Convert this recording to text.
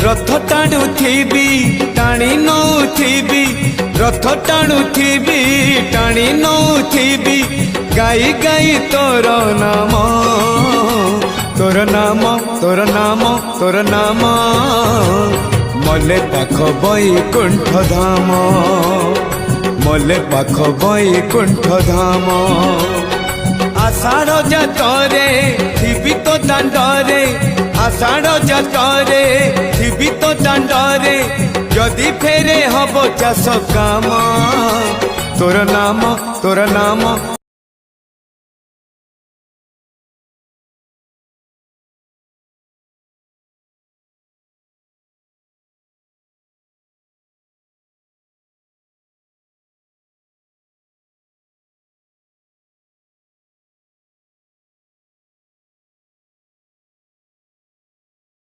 रथ टाणुथिबी टाणी नौथिबी रथ टाणुथिबी टाणी नौथिबी गाई गाई तोर नाम तोर नाम तोर नाम तोर नाम मले पाख बैकुंठ धाम मले पाख बैकुंठ धाम आषाढ़ जातरे थिबी तो दांडरे आषाढ़ जातरे थिबी तो दांडरे जदि फेरे हब चाष काम तोर नाम